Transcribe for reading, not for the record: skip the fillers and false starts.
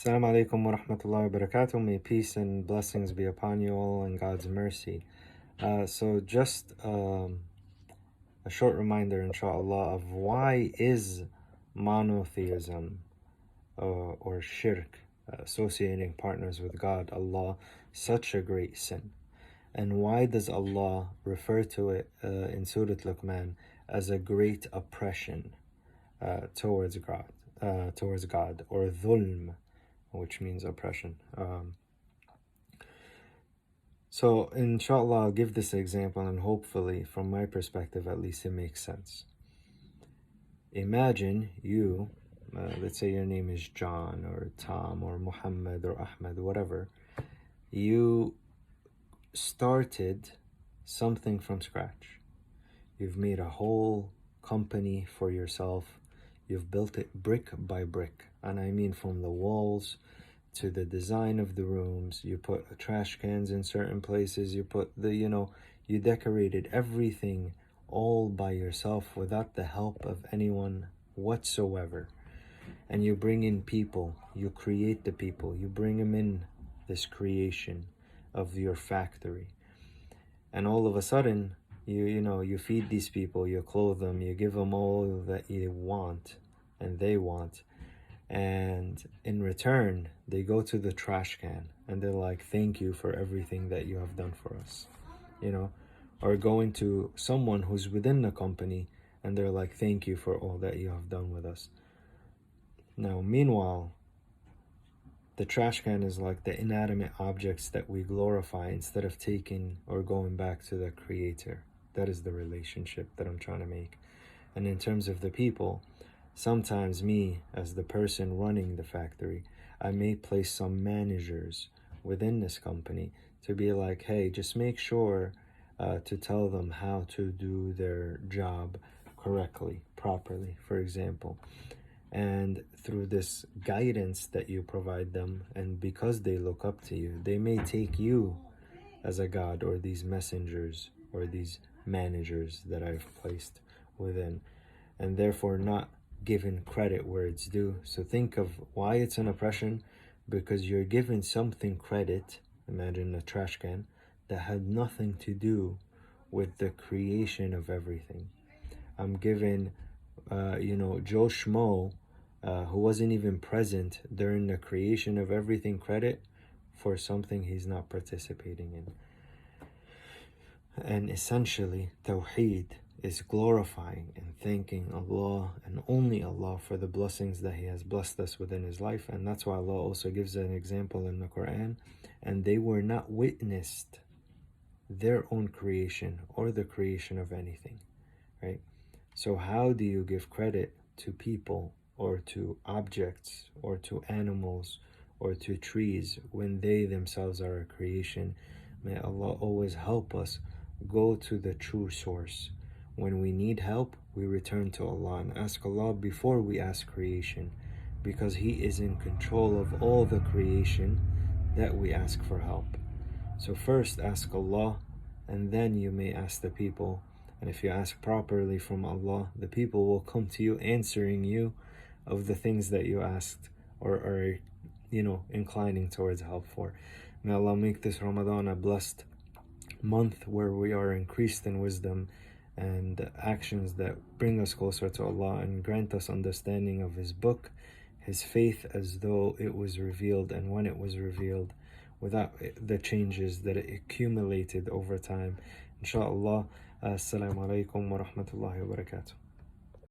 Salam aleikum wa rahmatullahi wa barakatuh. May peace and blessings be upon you all and God's mercy. So just a short reminder, inshallah, of why is monotheism or shirk, associating partners with God, Allah, such a great sin? And why does Allah refer to it in Surah Luqman as a great oppression towards God, or Zulum, which means oppression. So inshallah, I'll give this example, and hopefully, from my perspective at least, it makes sense. Imagine you, let's say your name is John or Tom or Muhammad or Ahmed, whatever. You started something from scratch. You've made a whole company for yourself. You've built it brick by brick, and I mean from the walls to the design of the rooms. You put trash cans in certain places. You put you decorated everything all by yourself without the help of anyone whatsoever. And you bring in people. You create the people. You bring them in this creation of your factory. And all of a sudden, you feed these people, you clothe them, you give them all that you want and they want. And in return, they go to the trash can and they're like, thank you for everything that you have done for us, or going to someone who's within the company and they're like, thank you for all that you have done with us. Now, meanwhile, the trash can is like the inanimate objects that we glorify instead of taking or going back to the Creator. That is the relationship that I'm trying to make. And in terms of the people, sometimes me, as the person running the factory, I may place some managers within this company to be like, hey, just make sure to tell them how to do their job correctly, properly, for example. And through this guidance that you provide them, and because they look up to you, they may take you as a god, or these messengers or these managers that I've placed within, and therefore not given credit where it's due. So think of why it's an oppression, because you're given something credit, imagine a trash can, that had nothing to do with the creation of everything. I'm given Joe Schmo, who wasn't even present during the creation of everything, credit for something he's not participating in. And essentially, Tawheed is glorifying and thanking Allah and only Allah for the blessings that He has blessed us within His life. And that's why Allah also gives an example in the Quran. And they were not witnessed their own creation or the creation of anything, right? So how do you give credit to people or to objects or to animals or to trees when they themselves are a creation? May Allah always help us go to the true source. When we need help, we return to Allah and ask Allah before we ask creation, because He is in control of all the creation that we ask for help. So first ask Allah, and then you may ask the people. And if you ask properly from Allah, the people will come to you answering you of the things that you asked or are inclining towards help for. May Allah make this Ramadan a blessed month where we are increased in wisdom and actions that bring us closer to Allah, and grant us understanding of His book, His faith as though it was revealed and when it was revealed, without the changes that it accumulated over time. Inshallah. Assalamu aleikum wa rahmatullahi wa barakatuh.